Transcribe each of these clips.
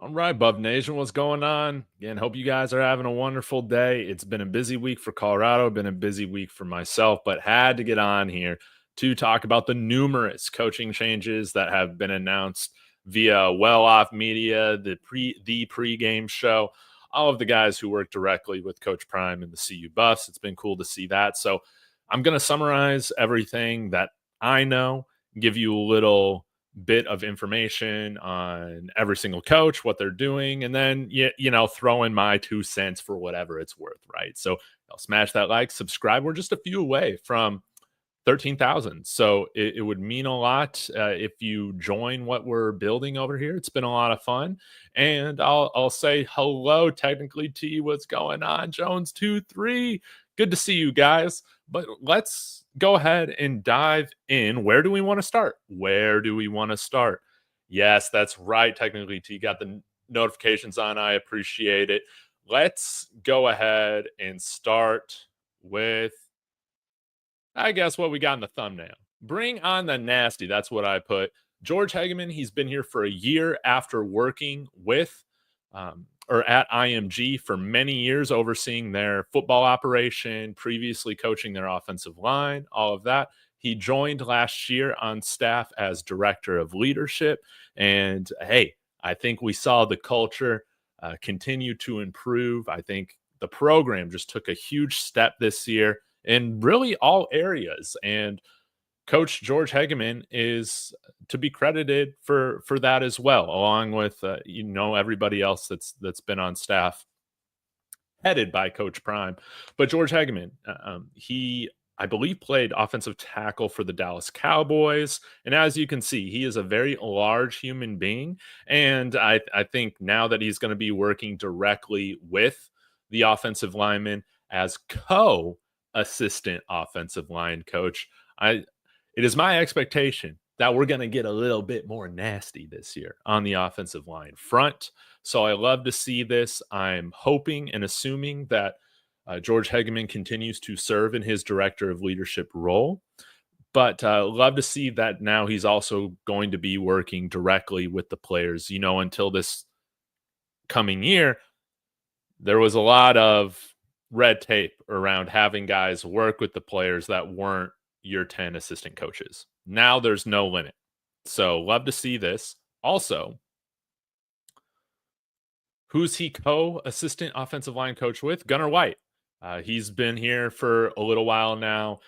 All right, Buff Nation, what's going on? Again, hope you guys are having a wonderful day. It's been a busy week for Colorado, been a busy week for myself, but had to get on here to talk about the numerous coaching changes that have been announced via Well Off Media, the pregame show, all of the guys who work directly with Coach Prime and the CU Buffs. It's been cool to see that. So I'm going to summarize everything that I know, give you a little bit of information on every single coach, what they're doing, and then throw in my 2 cents for whatever it's worth, right? So I'll smash that like, subscribe. We're just a few away from 13,000, so it would mean a lot if you join what we're building over here. It's been a lot of fun, and I'll say hello technically to you. What's going on, Jones 2-3? Good to see you guys. But let's go ahead and dive in. Where do we want to start? Yes, that's right. Technically, T, got the notifications on. I appreciate it. Let's go ahead and start with, I guess, what we got in the thumbnail. Bring on the nasty. That's what I put. George Hegamin, he's been here for a year after working with or at IMG for many years, overseeing their football operation, previously coaching their offensive line, all of that. He joined last year on staff as director of leadership. And hey, I think we saw the culture continue to improve. I think the program just took a huge step this year in really all areas. And Coach George Hegamin is to be credited for that as well, along with everybody else that's been on staff, headed by Coach Prime. But George Hegamin, he, I believe, played offensive tackle for the Dallas Cowboys, and as you can see, he is a very large human being. And I think now that he's going to be working directly with the offensive lineman as co-assistant offensive line coach, it is my expectation that we're going to get a little bit more nasty this year on the offensive line front. So I love to see this. I'm hoping and assuming that George Hegamin continues to serve in his director of leadership role. But love to see that now he's also going to be working directly with the players. Until this coming year, there was a lot of red tape around having guys work with the players that weren't your 10 assistant coaches. Now there's no limit. So love to see this. Also, who's he co-assistant offensive line coach with? Gunnar White. He's been here for a little while now.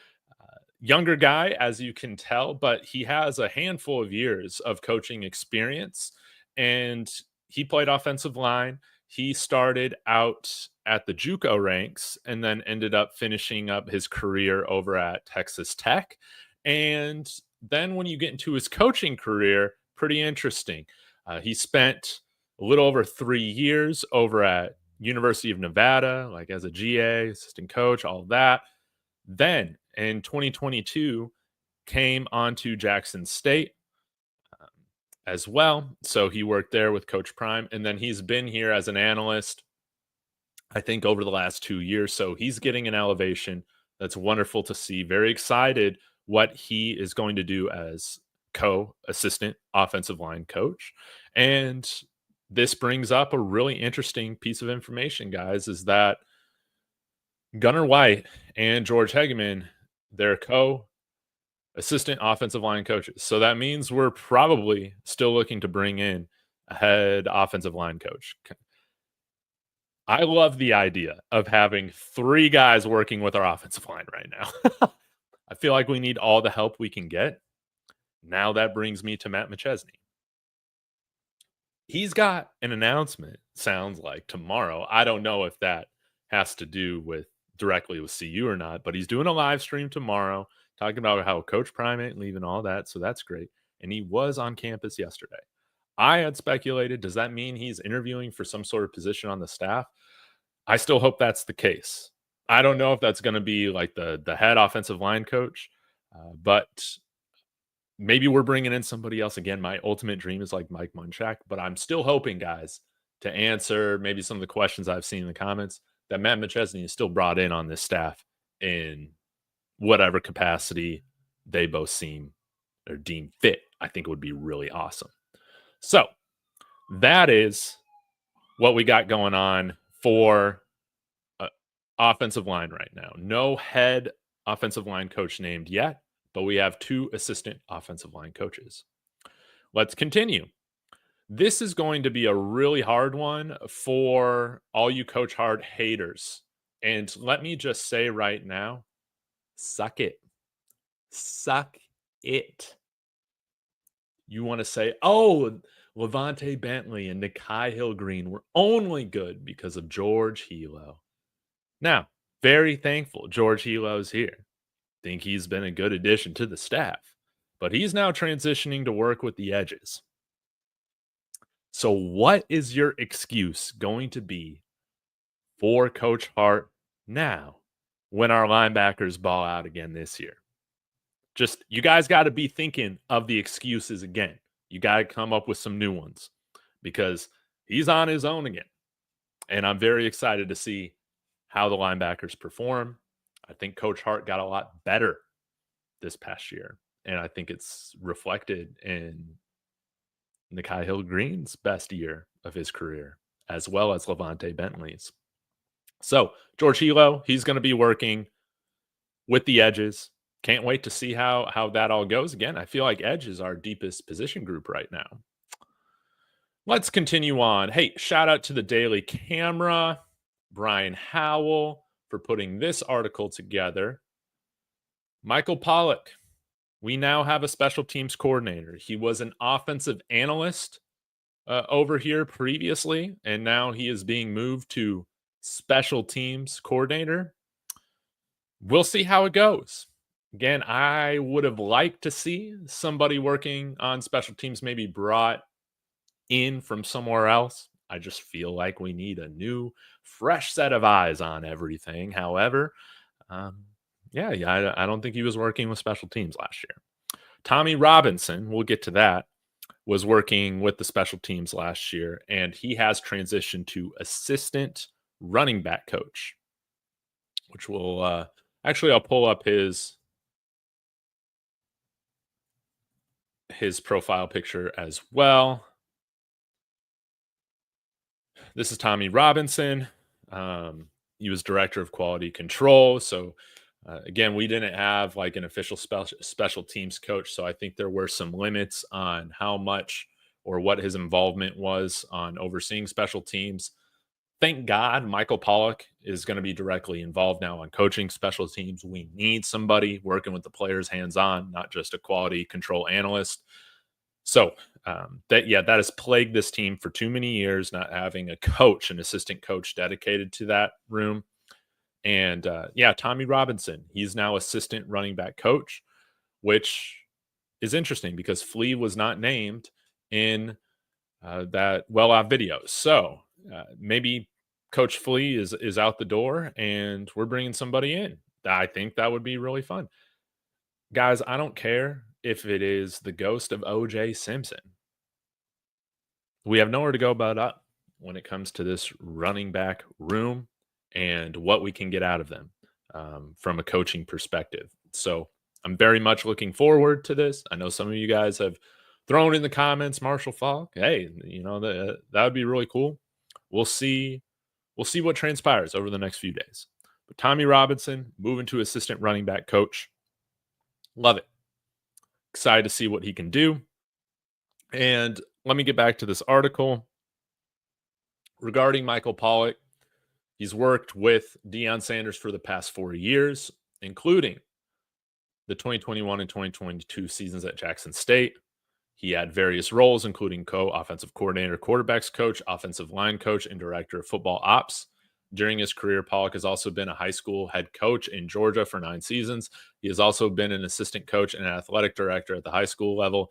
Younger guy, as you can tell, but he has a handful of years of coaching experience, and he played offensive line. He started out at the JUCO ranks and then ended up finishing up his career over at Texas Tech. And then when you get into his coaching career, pretty interesting. He spent a little over 3 years over at University of Nevada, like as a GA, assistant coach, all of that. Then in 2022, came onto Jackson State as well. So he worked there with Coach Prime, and then he's been here as an analyst, I think, over the last 2 years. So he's getting an elevation. That's wonderful to see. Very excited what he is going to do as co-assistant offensive line coach. And this brings up a really interesting piece of information, guys, is that Gunnar White and George Hegamin, they're co-assistant offensive line coaches. So that means we're probably still looking to bring in a head offensive line coach. I love the idea of having 3 guys working with our offensive line right now. I feel like we need all the help we can get. Now that brings me to Matt McChesney. He's got an announcement, sounds like, tomorrow. I don't know if that has to do with directly with CU or not, but he's doing a live stream tomorrow talking about how Coach Prime ain't leaving, all that. So that's great. And he was on campus yesterday. I had speculated, does that mean he's interviewing for some sort of position on the staff? I still hope that's the case. I don't know if that's going to be like the head offensive line coach, but maybe we're bringing in somebody else. Again, my ultimate dream is like Mike Munchak, but I'm still hoping, guys, to answer maybe some of the questions I've seen in the comments, that Matt McChesney is still brought in on this staff in whatever capacity they both seem or deem fit. I think it would be really awesome. So that is what we got going on for offensive line right now. No head offensive line coach named yet, but we have 2 assistant offensive line coaches. Let's continue. This is going to be a really hard one for all you Coach Hart haters. And let me just say right now, suck it. Suck it. You want to say, oh, Levante Bentley and Nikai Hill-Green were only good because of George Helow. Now, very thankful George Helow's here. Think he's been a good addition to the staff, but he's now transitioning to work with the edges. So what is your excuse going to be for Coach Hart now when our linebackers ball out again this year? Just, you guys got to be thinking of the excuses again. You got to come up with some new ones because he's on his own again. And I'm very excited to see how the linebackers perform. I think Coach Hart got a lot better this past year. And I think it's reflected in Nikai Hill-Green's best year of his career, as well as Levante Bentley's. So George Helow, he's going to be working with the edges. Can't wait to see how that all goes. Again, I feel like edge is our deepest position group right now. Let's continue on. Hey, shout out to the Daily Camera, Brian Howell, for putting this article together. Michael Pollock, we now have a special teams coordinator. He was an offensive analyst over here previously, and now he is being moved to special teams coordinator. We'll see how it goes. Again, I would have liked to see somebody working on special teams maybe brought in from somewhere else. I just feel like we need a new, fresh set of eyes on everything. However, I don't think he was working with special teams last year. Tommie Robinson, we'll get to that, was working with the special teams last year, and he has transitioned to assistant running back coach, which will actually, I'll pull up his profile picture as well. This is Tommie Robinson. He was director of quality control. So again, we didn't have like an official special teams coach. So I think there were some limits on how much or what his involvement was on overseeing special teams. Thank God Michael Pollock is going to be directly involved now on coaching special teams. We need somebody working with the players hands-on, not just a quality control analyst. So that has plagued this team for too many years, not having a coach, an assistant coach dedicated to that room. And Tommie Robinson, he's now assistant running back coach, which is interesting because Flea was not named in that well-off video. So maybe Coach Flea is out the door and we're bringing somebody in. I think that would be really fun. Guys, I don't care if it is the ghost of O.J. Simpson. We have nowhere to go but up when it comes to this running back room and what we can get out of them from a coaching perspective. So I'm very much looking forward to this. I know some of you guys have thrown in the comments, Marshall Faulk. Hey, that would be really cool. We'll see what transpires over the next few days. But Tommie Robinson moving to assistant running back coach. Love it. Excited to see what he can do. And let me get back to this article regarding Michael Pollock. He's worked with Deion Sanders for the past 4 years, including the 2021 and 2022 seasons at Jackson State. He had various roles, including co-offensive coordinator, quarterbacks coach, offensive line coach, and director of football ops. During his career, Pollock has also been a high school head coach in Georgia for 9 seasons. He has also been an assistant coach and an athletic director at the high school level.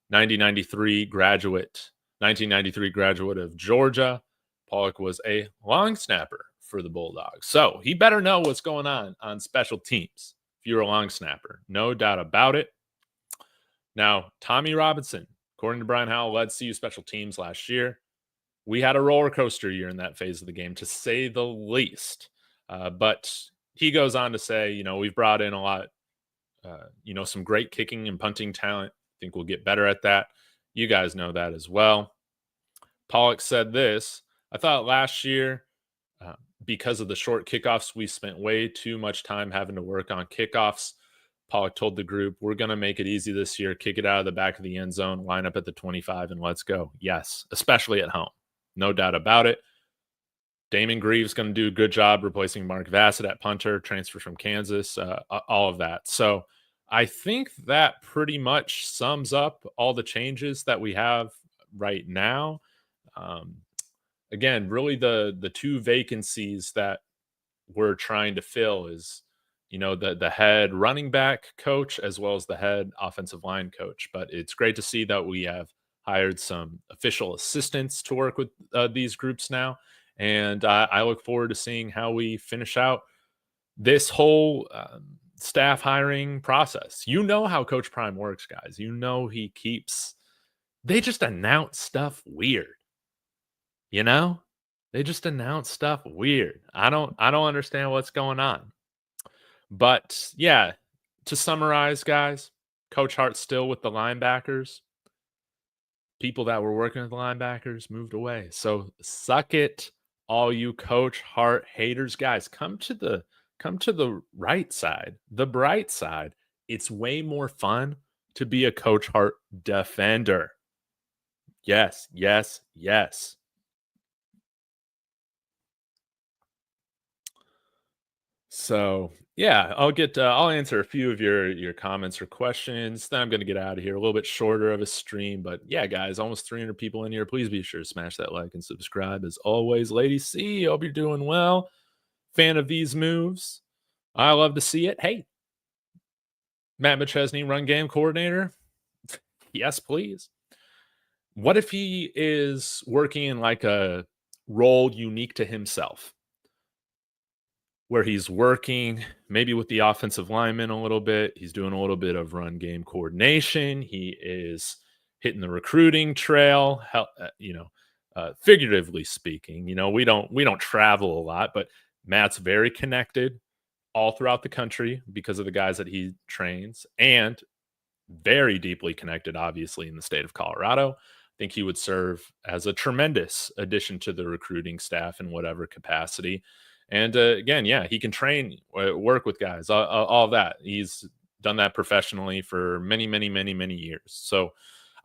1993 graduate of Georgia. Pollock was a long snapper for the Bulldogs. So he better know what's going on special teams if you're a long snapper. No doubt about it. Now, Tommie Robinson, according to Brian Howell, led CU special teams last year. We had a roller coaster year in that phase of the game, to say the least. But he goes on to say, we've brought in a lot, some great kicking and punting talent. I think we'll get better at that. You guys know that as well. Pollock said this: I thought last year, uh, because of the short kickoffs, we spent way too much time having to work on kickoffs. Pollock told the group, we're going to make it easy this year. Kick it out of the back of the end zone, line up at the 25, and let's go. Yes, especially at home. No doubt about it. Damon Greaves going to do a good job replacing Mark Vassett at punter, transfer from Kansas, all of that. So I think that pretty much sums up all the changes that we have right now. Um, Again, really the two vacancies that we're trying to fill is, the head running back coach as well as the head offensive line coach. But it's great to see that we have hired some official assistants to work with these groups now, and I look forward to seeing how we finish out this whole staff hiring process. You know how Coach Prime works, guys. You know he keeps. They just announce stuff weird. You know, they just announce stuff weird. I don't understand what's going on. But yeah, to summarize, guys, Coach Hart's still with the linebackers. People that were working with the linebackers moved away. So suck it, all you Coach Hart haters, guys. Come to the right side, the bright side. It's way more fun to be a Coach Hart defender. Yes, yes, yes. So yeah, I'll answer a few of your comments or questions. Then I'm gonna get out of here. A little bit shorter of a stream, but yeah, guys, almost 300 people in here. Please be sure to smash that like and subscribe. As always, Lady C, hope you're doing well. Fan of these moves. I love to see it. Hey, Matt McChesney, run game coordinator. Yes, please. What if he is working in like a role unique to himself? Where he's working maybe with the offensive lineman a little bit. He's doing a little bit of run game coordination. He is hitting the recruiting trail. Figuratively speaking, we don't travel a lot, but Matt's very connected all throughout the country because of the guys that he trains, and very deeply connected, obviously, in the state of Colorado. I think he would serve as a tremendous addition to the recruiting staff in whatever capacity. And again, yeah, he can train, work with guys, all that. He's done that professionally for many, many, many, many years. So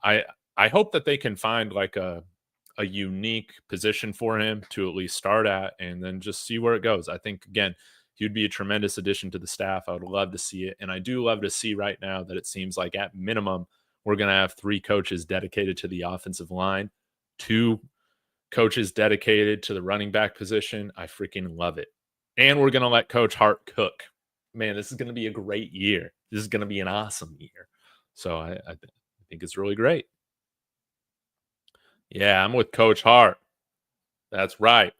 I I hope that they can find like a unique position for him to at least start at, and then just see where it goes. I think again, he would be a tremendous addition to the staff. I would love to see it, and I do love to see right now that it seems like at minimum we're going to have 3 coaches dedicated to the offensive line, 2 coaches dedicated to the running back position. I freaking love it. And we're going to let Coach Hart cook. Man, this is going to be a great year. This is going to be an awesome year. So I think it's really great. Yeah, I'm with Coach Hart. That's right.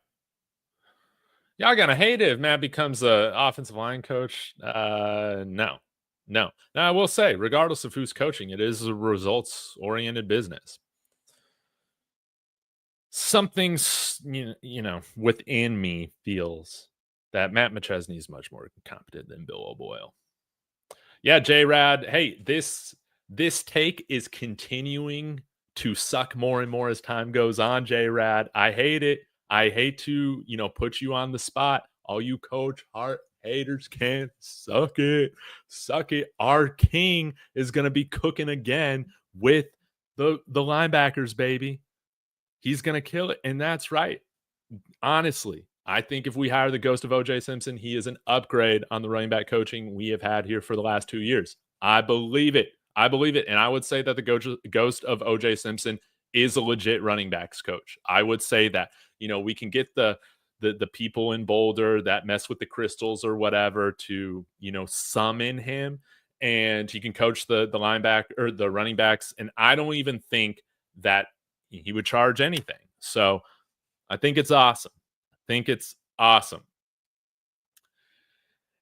Y'all gonna hate it if Matt becomes a offensive line coach. No, no. Now I will say, regardless of who's coaching, it is a results oriented business. Something's within me feels that Matt McChesney is much more competent than Bill O'Boyle. Yeah, J Rad. Hey, this take is continuing to suck more and more as time goes on, J Rad. I hate it. I hate to, put you on the spot. All you Coach Hart haters can suck it. Suck it. Our king is gonna be cooking again with the linebackers, baby. He's gonna kill it. And that's right. Honestly, I think if we hire the ghost of OJ Simpson, he is an upgrade on the running back coaching we have had here for the last 2 years. I believe it. I believe it. And I would say that the ghost of OJ Simpson is a legit running backs coach. I would say that, we can get the people in Boulder that mess with the crystals or whatever to, summon him, and he can coach the linebacker or the running backs. And I don't even think that he would charge anything. So I think it's awesome. Think it's awesome.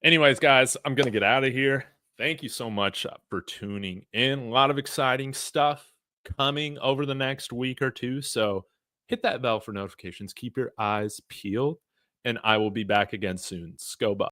Anyways, guys, I'm going to get out of here. Thank you so much for tuning in. A lot of exciting stuff coming over the next week or two. So hit that bell for notifications. Keep your eyes peeled. And I will be back again soon. Scoba.